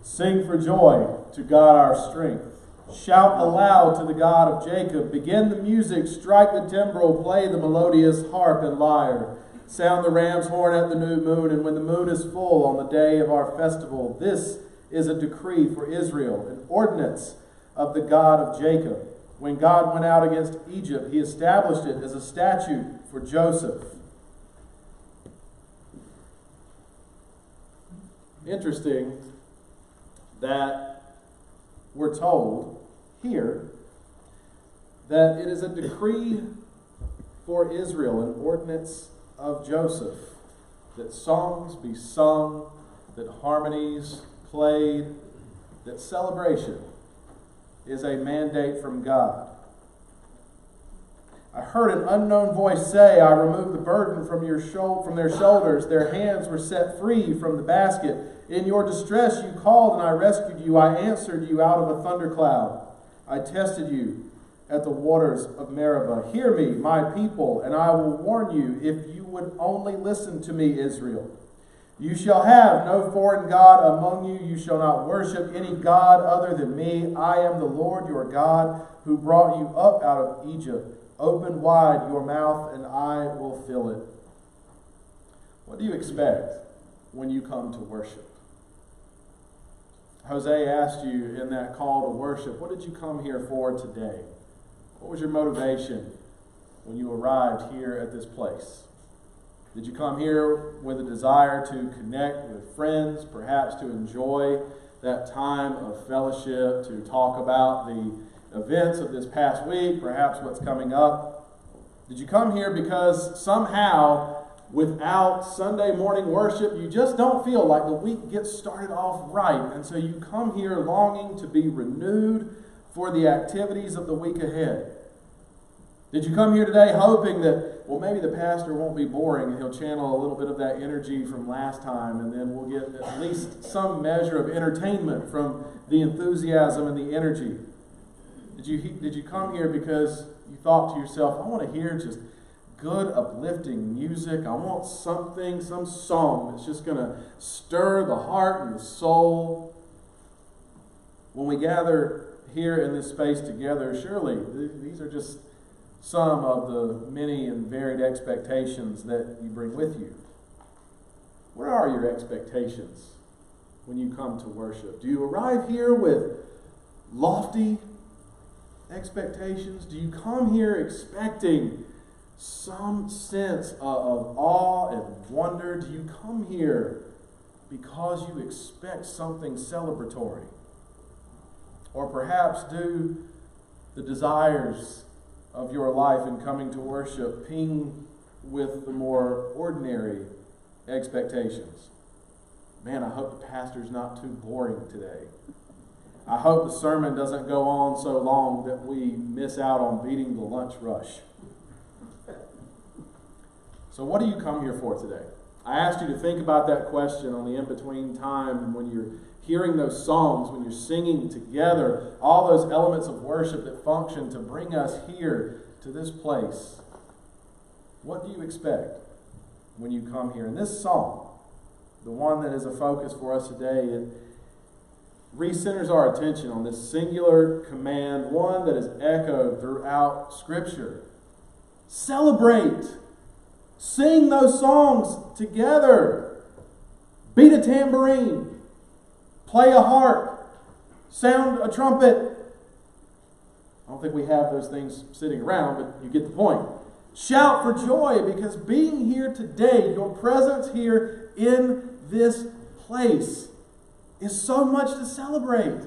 Sing for joy to God our strength. Shout aloud to the God of Jacob. Begin the music, strike the timbrel, play the melodious harp and lyre. Sound the ram's horn at the new moon, and when the moon is full on the day of our festival. This is a decree for Israel, an ordinance of the God of Jacob. When God went out against Egypt, he established it as a statute for Joseph. Interesting that we're told here that it is a decree for Israel, an ordinance of Joseph, that songs be sung, that harmonies played, that celebration is a mandate from God. I heard an unknown voice say, I removed the burden from their shoulders. Their hands were set free from the basket. In your distress you called and I rescued you. I answered you out of a thundercloud. I tested you at the waters of Meribah. Hear me, my people, and I will warn you, if you would only listen to me, Israel. You shall have no foreign god among you. You shall not worship any god other than me. I am the Lord your God, who brought you up out of Egypt. Open wide your mouth, and I will fill it. What do you expect when you come to worship? Jose asked you in that call to worship, what did you come here for today? What was your motivation when you arrived here at this place? Did you come here with a desire to connect with friends, perhaps to enjoy that time of fellowship, to talk about the events of this past week, perhaps what's coming up? Did you come here because somehow, without Sunday morning worship, you just don't feel like the week gets started off right, and so you come here longing to be renewed for the activities of the week ahead? Did you come here today hoping that, well, maybe the pastor won't be boring and he'll channel a little bit of that energy from last time, and then we'll get at least some measure of entertainment from the enthusiasm and the energy? Did you come here because you thought to yourself, I want to hear just good, uplifting music. I want something, some song that's just going to stir the heart and the soul. When we gather here in this space together, surely these are just some of the many and varied expectations that you bring with you. What are your expectations when you come to worship? Do you arrive here with lofty expectations? Do you come here expecting some sense of awe and wonder? Do you come here because you expect something celebratory? Or perhaps do the desires of your life in coming to worship ping with the more ordinary expectations? Man, I hope the pastor's not too boring today. I hope the sermon doesn't go on so long that we miss out on beating the lunch rush. So what do you come here for today? I asked you to think about that question on the in-between time when you're hearing those songs, when you're singing together, all those elements of worship that function to bring us here to this place. What do you expect when you come here? And this song, the one that is a focus for us today, it recenters our attention on this singular command, one that is echoed throughout Scripture. Celebrate! Sing those songs together. Beat a tambourine. Play a harp. Sound a trumpet. I don't think we have those things sitting around, but you get the point. Shout for joy, because being here today, your presence here in this place, is so much to celebrate.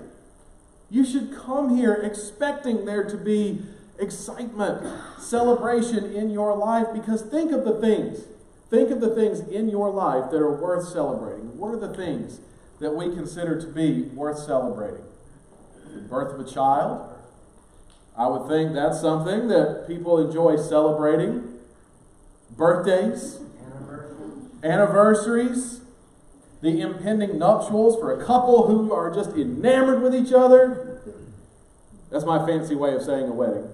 You should come here expecting there to be excitement, celebration in your life, because think of the things in your life that are worth celebrating. What are the things that we consider to be worth celebrating? The birth of a child. I would think that's something that people enjoy celebrating. Birthdays, anniversaries, the impending nuptials for a couple who are just enamored with each other. That's my fancy way of saying a wedding.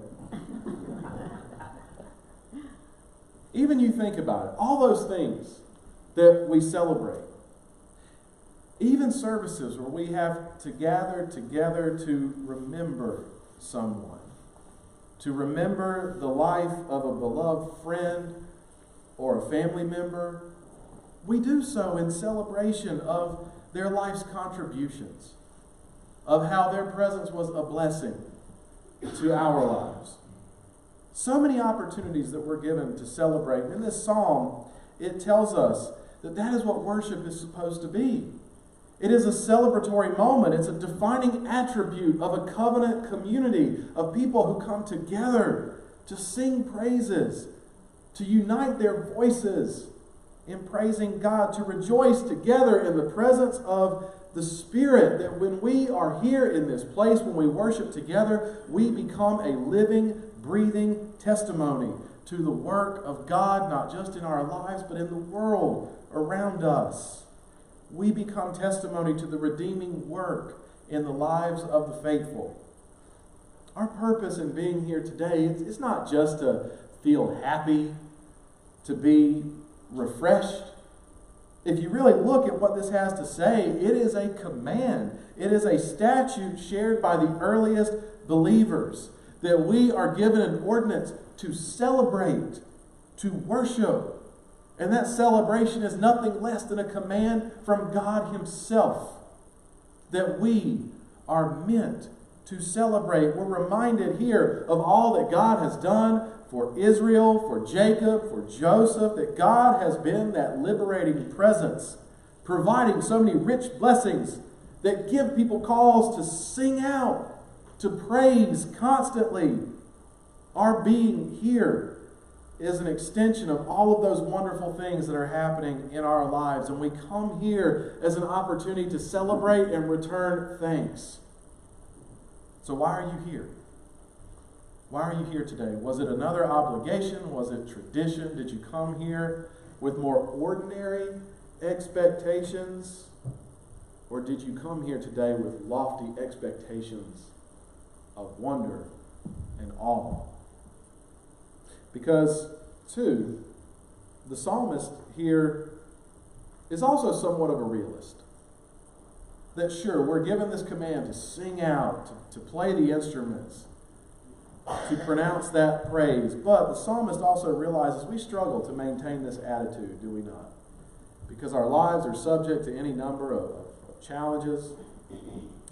Even you think about it, all those things that we celebrate. Even services where we have to gather together to remember someone, to remember the life of a beloved friend or a family member, we do so in celebration of their life's contributions, of how their presence was a blessing to our lives. So many opportunities that we're given to celebrate. In this psalm, it tells us that that is what worship is supposed to be. It is a celebratory moment. It's a defining attribute of a covenant community of people who come together to sing praises, to unite their voices in praising God, to rejoice together in the presence of the Spirit, that when we are here in this place, when we worship together, we become a living, breathing testimony to the work of God, not just in our lives, but in the world around us. We become testimony to the redeeming work in the lives of the faithful. Our purpose in being here today, it's not just to feel happy, to be refreshed. If you really look at what this has to say, it is a command. It is a statute shared by the earliest believers that we are given an ordinance to celebrate, to worship. And that celebration is nothing less than a command from God Himself that we are meant to celebrate. We're reminded here of all that God has done for Israel, for Jacob, for Joseph, that God has been that liberating presence, providing so many rich blessings that give people cause to sing out, to praise constantly. Our being here is an extension of all of those wonderful things that are happening in our lives. And we come here as an opportunity to celebrate and return thanks. So why are you here? Why are you here today? Was it another obligation? Was it tradition? Did you come here with more ordinary expectations? Or did you come here today with lofty expectations of wonder and awe? Because, too, the psalmist here is also somewhat of a realist. That sure, we're given this command to sing out, to play the instruments, to pronounce that praise. But the psalmist also realizes we struggle to maintain this attitude, do we not? Because our lives are subject to any number of challenges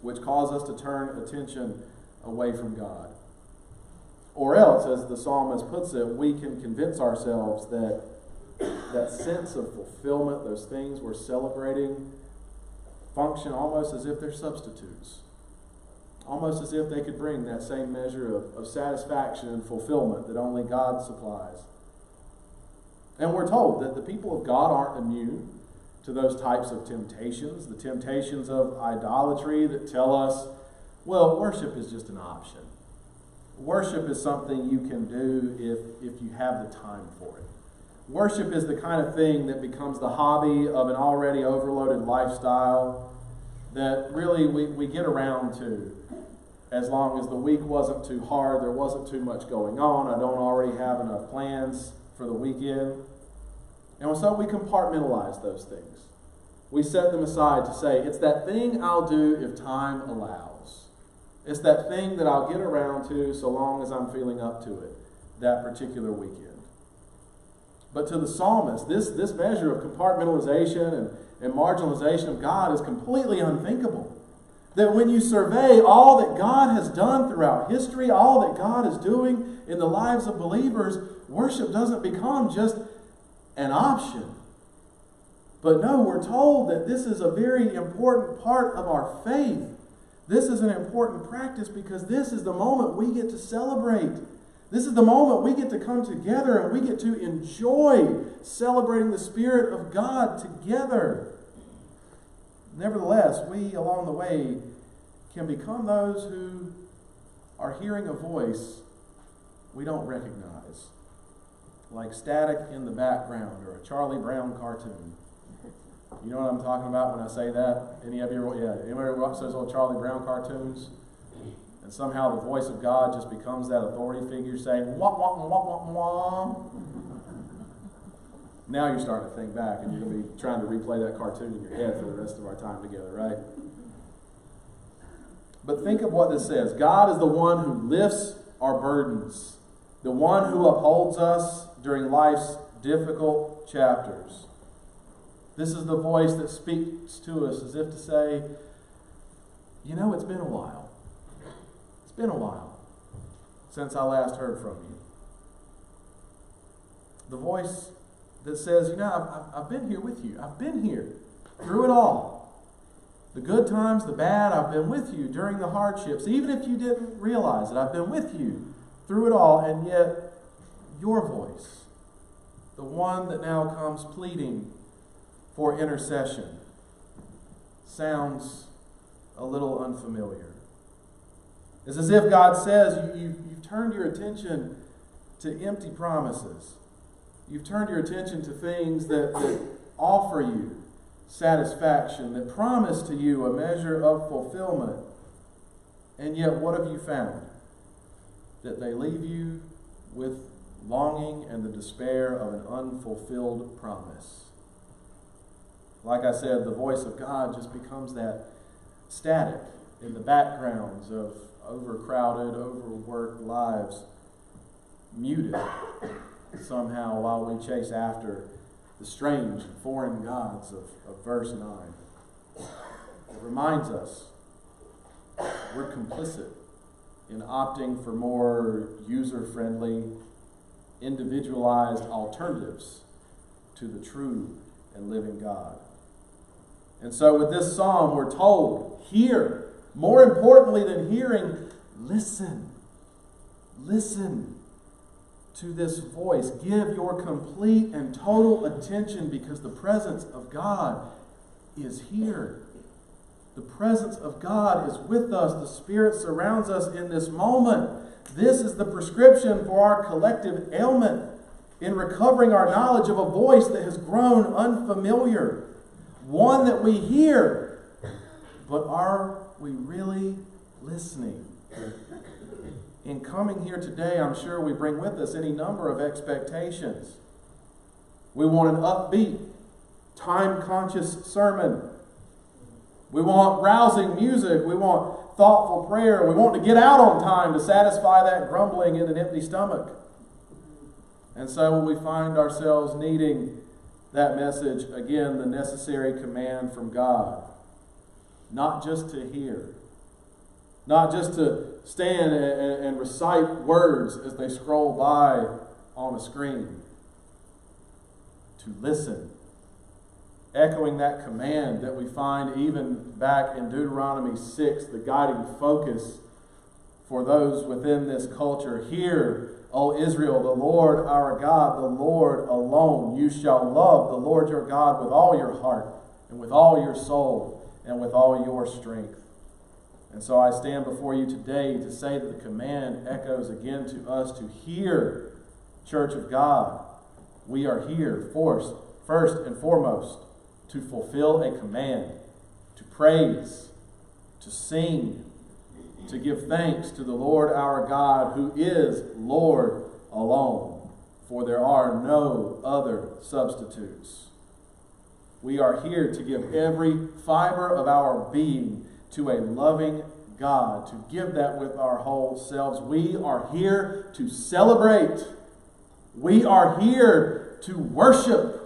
which cause us to turn attention away from God. Or else, as the psalmist puts it, we can convince ourselves that that sense of fulfillment, those things we're celebrating, function almost as if they're substitutes. Almost as if they could bring that same measure of satisfaction and fulfillment that only God supplies. And we're told that the people of God aren't immune to those types of temptations, the temptations of idolatry that tell us, well, worship is just an option. Worship is something you can do if you have the time for it. Worship is the kind of thing that becomes the hobby of an already overloaded lifestyle that really we get around to as long as the week wasn't too hard, there wasn't too much going on, I don't already have enough plans for the weekend. And so we compartmentalize those things. We set them aside to say, it's that thing I'll do if time allows. It's that thing that I'll get around to so long as I'm feeling up to it that particular weekend. But to the psalmist, this measure of compartmentalization and marginalization of God is completely unthinkable. That when you survey all that God has done throughout history, all that God is doing in the lives of believers, worship doesn't become just an option. But no, we're told that this is a very important part of our faith. This is an important practice because this is the moment we get to celebrate. This is the moment we get to come together and we get to enjoy celebrating the Spirit of God together. Nevertheless, we along the way can become those who are hearing a voice we don't recognize, like static in the background or a Charlie Brown cartoon. You know what I'm talking about when I say that? Anybody ever watch those old Charlie Brown cartoons? And somehow the voice of God just becomes that authority figure saying, wah, wah, wah, wah, wah. Now you're starting to think back, and you're going to be trying to replay that cartoon in your head for the rest of our time together, right? But think of what this says. God is the one who lifts our burdens, the one who upholds us during life's difficult chapters. This is the voice that speaks to us as if to say, you know, it's been a while. It's been a while since I last heard from you. The voice that says, you know, I've been here with you. I've been here through it all. The good times, the bad, I've been with you during the hardships. Even if you didn't realize it, I've been with you through it all. And yet, your voice, the one that now comes pleading for intercession, sounds a little unfamiliar. It's as if God says, you've turned your attention to empty promises. You've turned your attention to things that offer you satisfaction, that promise to you a measure of fulfillment. And yet, what have you found? That they leave you with longing and the despair of an unfulfilled promise. Like I said, the voice of God just becomes that static in the backgrounds of overcrowded, overworked lives, muted somehow while we chase after the strange and foreign gods of verse 9. It reminds us we're complicit in opting for more user-friendly, individualized alternatives to the true and living God. And so with this psalm, we're told, hear. More importantly than hearing, listen. Listen to this voice. Give your complete and total attention because the presence of God is here. The presence of God is with us. The Spirit surrounds us in this moment. This is the prescription for our collective ailment in recovering our knowledge of a voice that has grown unfamiliar. One that we hear, but are we really listening? In coming here today, I'm sure we bring with us any number of expectations. We want an upbeat, time-conscious sermon. We want rousing music. We want thoughtful prayer. We want to get out on time to satisfy that grumbling in an empty stomach. And so we find ourselves needing that message, again, the necessary command from God. Not just to hear. Not just to stand and recite words as they scroll by on a screen. To listen. Echoing that command that we find even back in Deuteronomy 6, the guiding focus for those within this culture. Hear, O Israel, the Lord our God, the Lord alone. You shall love the Lord your God with all your heart and with all your soul and with all your strength. And so I stand before you today to say that the command echoes again to us to hear, Church of God. We are here first and foremost to fulfill a command, to praise, to sing, to give thanks to the Lord our God, who is Lord alone, for there are no other substitutes. We are here to give every fiber of our being to a loving God, to give that with our whole selves. We are here to celebrate. We are here to worship.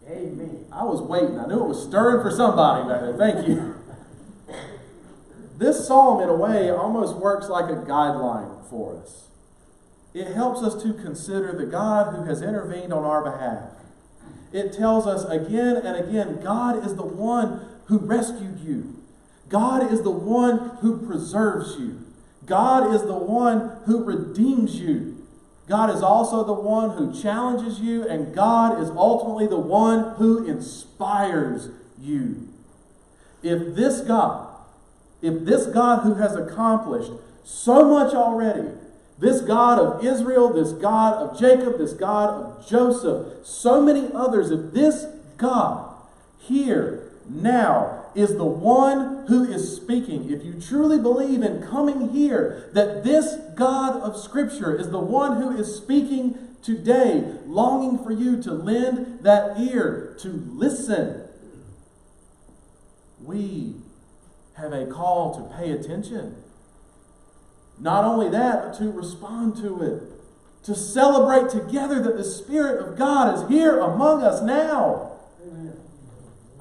Amen. I was waiting. I knew it was stirring for somebody back there. Thank you. This psalm, in a way, almost works like a guideline for us. It helps us to consider the God who has intervened on our behalf. It tells us again and again, God is the one who rescued you. God is the one who preserves you. God is the one who redeems you. God is also the one who challenges you, and God is ultimately the one who inspires you. If this God who has accomplished so much already, this God of Israel, this God of Jacob, this God of Joseph, so many others, if this God here, now, is the one who is speaking, if you truly believe in coming here, that this God of Scripture is the one who is speaking today, longing for you to lend that ear, to listen. We have a call to pay attention. Not only that, but to respond to it. To celebrate together that the Spirit of God is here among us now. Amen.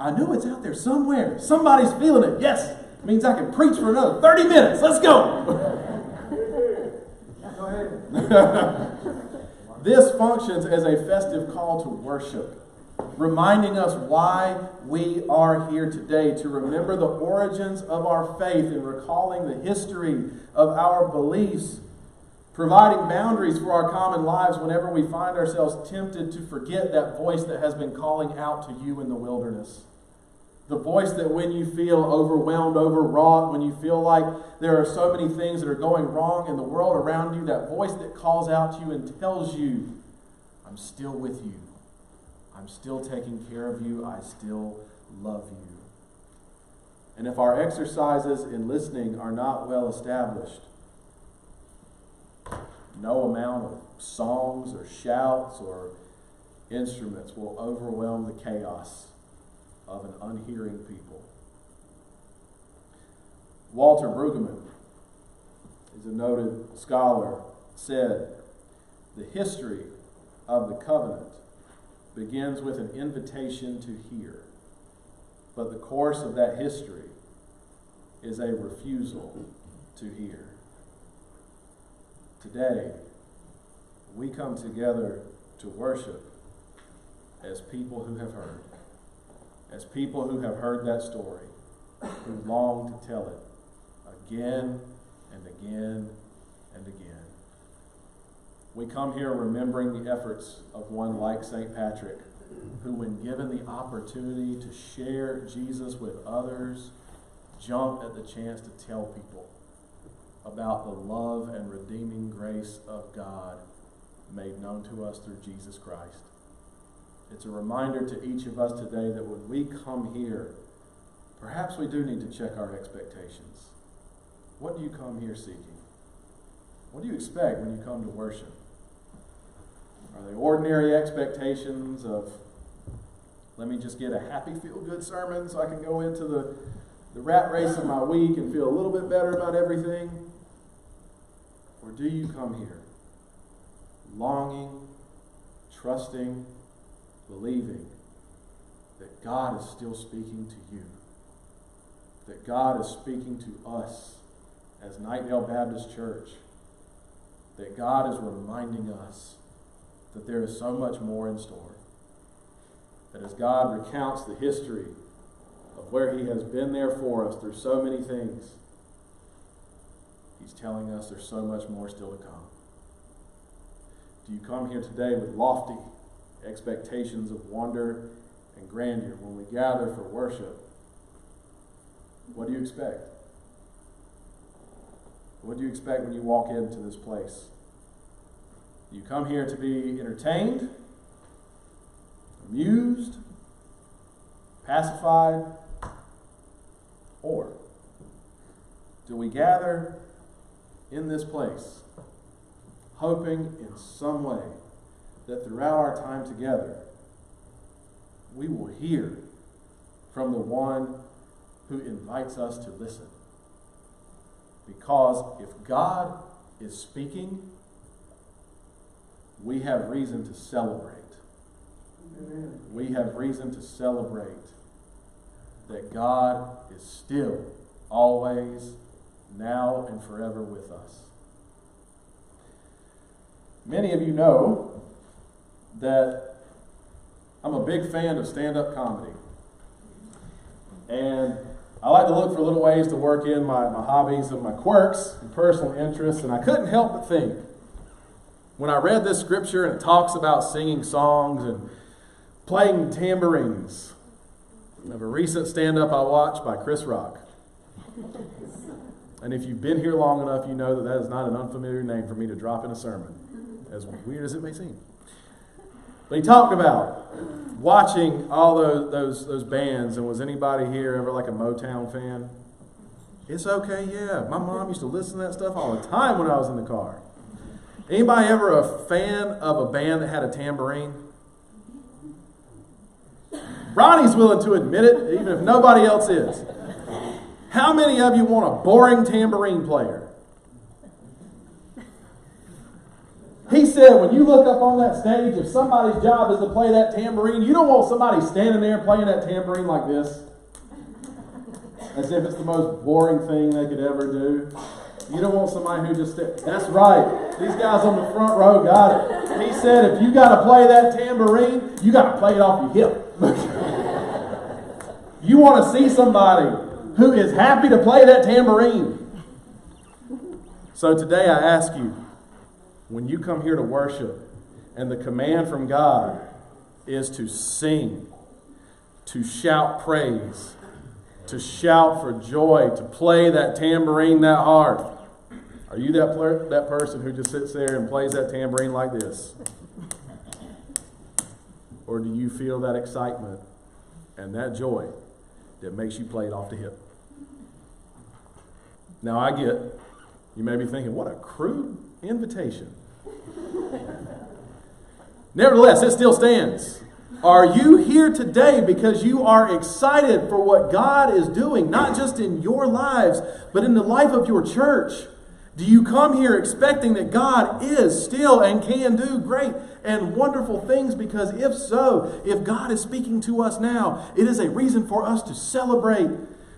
I know it's out there somewhere. Somebody's feeling it. Yes, it means I can preach for another 30 minutes. Let's go. Go ahead. This functions as a festive call to worship, reminding us why we are here today, to remember the origins of our faith and recalling the history of our beliefs, providing boundaries for our common lives whenever we find ourselves tempted to forget that voice that has been calling out to you in the wilderness. The voice that when you feel overwhelmed, overwrought, when you feel like there are so many things that are going wrong in the world around you, that voice that calls out to you and tells you, I'm still with you. I'm still taking care of you. I still love you. And if our exercises in listening are not well established, no amount of songs or shouts or instruments will overwhelm the chaos of an unhearing people. Walter Brueggemann, who's a noted scholar, said, the history of the covenant begins with an invitation to hear, but the course of that history is a refusal to hear. Today, we come together to worship as people who have heard, as people who have heard that story, who long to tell it again and again and again. We come here remembering the efforts of one like St. Patrick, who, when given the opportunity to share Jesus with others, jumped at the chance to tell people about the love and redeeming grace of God made known to us through Jesus Christ. It's a reminder to each of us today that when we come here, perhaps we do need to check our expectations. What do you come here seeking? What do you expect when you come to worship? Are they ordinary expectations of, let me just get a happy, feel-good sermon so I can go into the rat race of my week and feel a little bit better about everything? Or do you come here longing, trusting, believing that God is still speaking to you, that God is speaking to us as Nightdale Baptist Church, that God is reminding us that there is so much more in store, that as God recounts the history of where He has been there for us through so many things, He's telling us there's so much more still to come. Do you come here today with lofty expectations of wonder and grandeur when we gather for worship? What do you expect? What do you expect when you walk into this place? Do you come here to be entertained, amused, pacified, or do we gather in this place hoping in some way that throughout our time together we will hear from the one who invites us to listen? Because if God is speaking, we have reason to celebrate. Amen. We have reason to celebrate that God is still, always, now and forever with us. Many of you know that I'm a big fan of stand-up comedy. And I like to look for little ways to work in my hobbies and my quirks and personal interests, and I couldn't help but think, when I read this scripture and it talks about singing songs and playing tambourines, of a recent stand-up I watched by Chris Rock. And if you've been here long enough, you know that that is not an unfamiliar name for me to drop in a sermon, as weird as it may seem. But he talked about watching all those bands, and was anybody here ever like a Motown fan? It's okay, yeah. My mom used to listen to that stuff all the time when I was in the car. Anybody ever a fan of a band that had a tambourine? Ronnie's willing to admit it, even if nobody else is. How many of you want a boring tambourine player? He said when you look up on that stage, if somebody's job is to play that tambourine, you don't want somebody standing there playing that tambourine like this, as if it's the most boring thing they could ever do. You don't want somebody who just... That's right. These guys on the front row got it. He said if you got to play that tambourine, you got to play it off your hip. You want to see somebody who is happy to play that tambourine. So today I ask you, when you come here to worship, and the command from God is to sing, to shout praise, to shout for joy, to play that tambourine that hard. Are you that person who just sits there and plays that tambourine like this? Or do you feel that excitement and that joy that makes you play it off the hip? Now I get, you may be thinking, what a crude invitation. Nevertheless, it still stands. Are you here today because you are excited for what God is doing, not just in your lives, but in the life of your church? Do you come here expecting that God is still and can do great and wonderful things? Because if so, if God is speaking to us now, it is a reason for us to celebrate,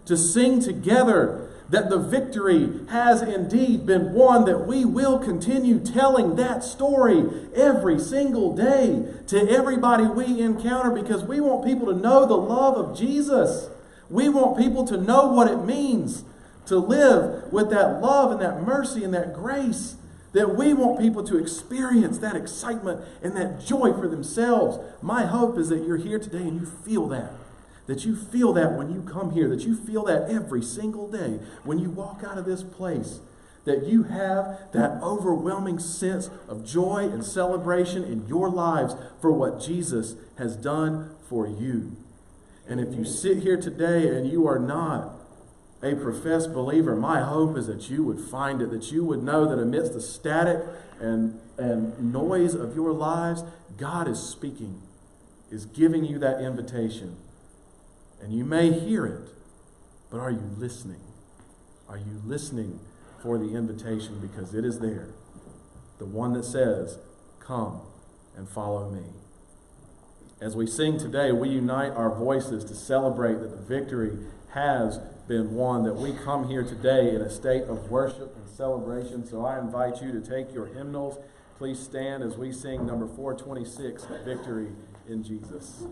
to sing together, that the victory has indeed been won, that we will continue telling that story every single day to everybody we encounter, because we want people to know the love of Jesus. We want people to know what it means to live with that love and that mercy and that grace, that we want people to experience that excitement and that joy for themselves. My hope is that you're here today and you feel that. That you feel that when you come here, that you feel that every single day when you walk out of this place, that you have that overwhelming sense of joy and celebration in your lives for what Jesus has done for you. And if you sit here today and you are not a professed believer, my hope is that you would find it, that you would know that amidst the static and noise of your lives, God is speaking, is giving you that invitation. And you may hear it, but are you listening? Are you listening for the invitation? Because it is there. The one that says, come and follow me. As we sing today, we unite our voices to celebrate that the victory has been won, that we come here today in a state of worship and celebration. So I invite you to take your hymnals. Please stand as we sing number 426, Victory in Jesus.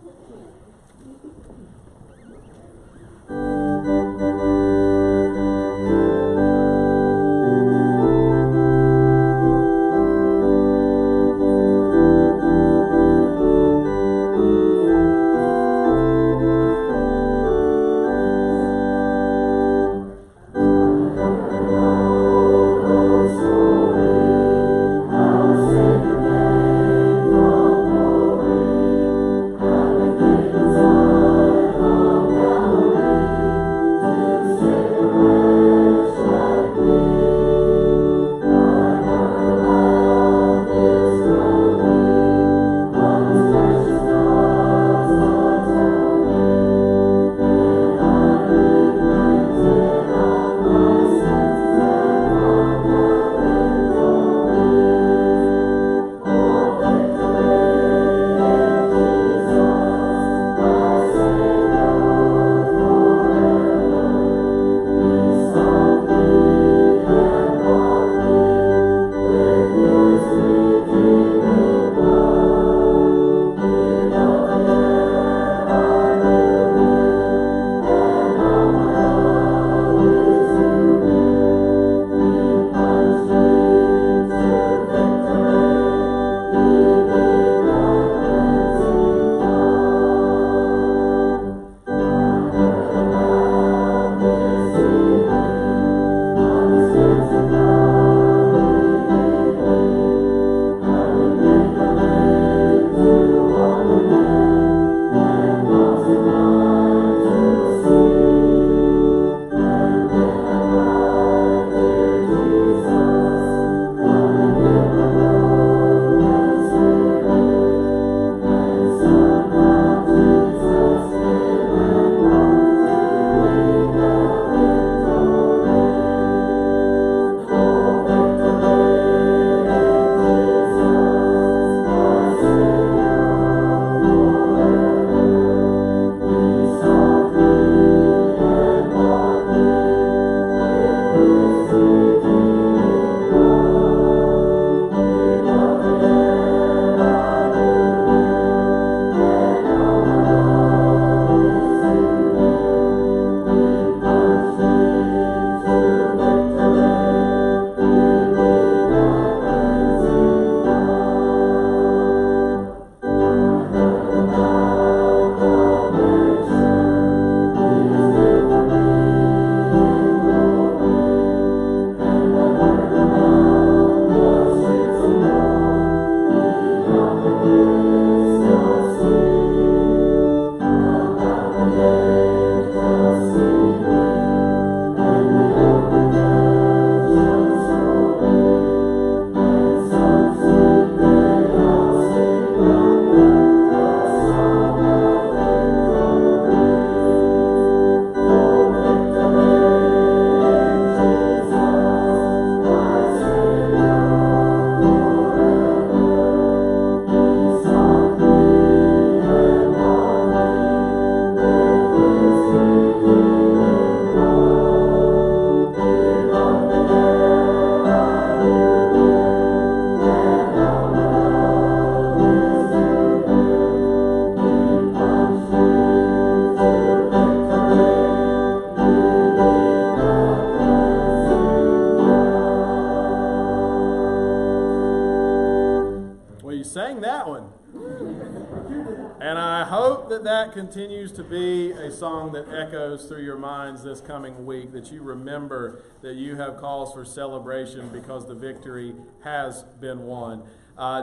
That continues to be a song that echoes through your minds this coming week, that you remember that you have cause for celebration because the victory has been won.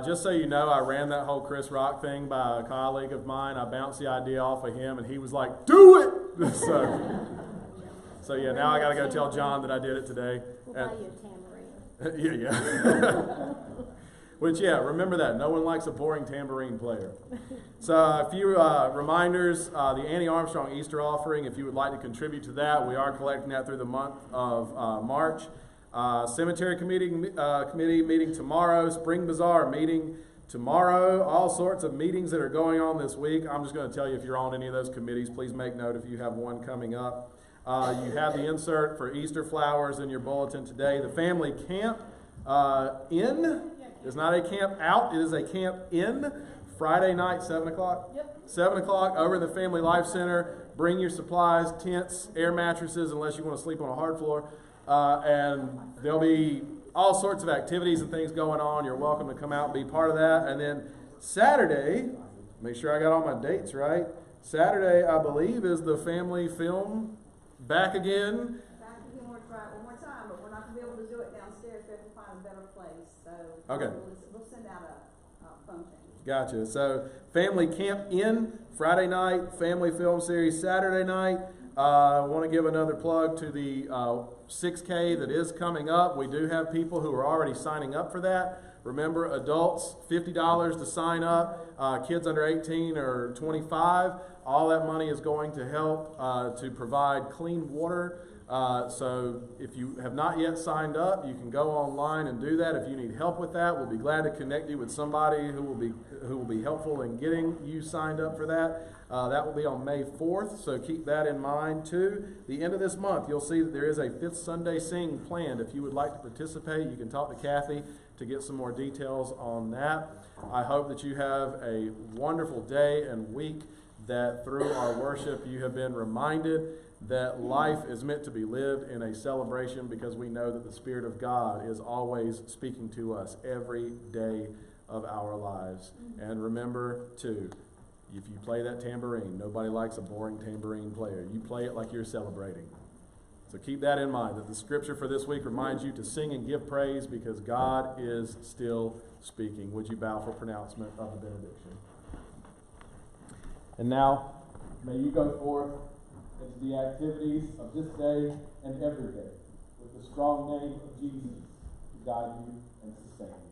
Just so you know, I ran that whole Chris Rock thing by a colleague of mine. I bounced the idea off of him, and he was like, "Do it!" So yeah, now I got to go tell John that I did it today. We'll buy you a tambourine. Yeah. Which, yeah, remember that. No one likes a boring tambourine player. So a few reminders. The Annie Armstrong Easter offering, if you would like to contribute to that, we are collecting that through the month of March. Cemetery committee meeting tomorrow. Spring Bazaar meeting tomorrow. All sorts of meetings that are going on this week. I'm just going to tell you, if you're on any of those committees, please make note if you have one coming up. You have the insert for Easter flowers in your bulletin today. The family camp it's not a camp out, it is a camp in. Friday night, 7 o'clock? Yep. 7 o'clock over in the Family Life Center. Bring your supplies, tents, air mattresses, unless you want to sleep on a hard floor. And there'll be all sorts of activities and things going on. You're welcome to come out and be part of that. And then Saturday, make sure I got all my dates right. Saturday, I believe, is the family film back again. We'll try it one more time, but we're not going to be able to do it downstairs. We have to find a better place. So okay. We'll send out a phone change. Gotcha. So family camp in Friday night, family film series Saturday night. I want to give another plug to the 6K that is coming up. We do have people who are already signing up for that. Remember, adults, $50 to sign up. Kids under 18 or 25. All that money is going to help to provide clean water. So if you have not yet signed up, you can go online and do that. If you need help with that, we'll be glad to connect you with somebody who will be helpful in getting you signed up for that. That will be on May 4th, so keep that in mind too. The end of this month, you'll see that there is a 5th Sunday Sing planned. If you would like to participate, you can talk to Kathy to get some more details on that. I hope that you have a wonderful day and week, that through our worship you have been reminded that life is meant to be lived in a celebration, because we know that the Spirit of God is always speaking to us every day of our lives. And remember, too, if you play that tambourine, nobody likes a boring tambourine player. You play it like you're celebrating. So keep that in mind, that the scripture for this week reminds you to sing and give praise because God is still speaking. Would you bow for pronouncement of the benediction? And now, may you go forth into the activities of this day and every day with the strong name of Jesus to guide you and sustain you.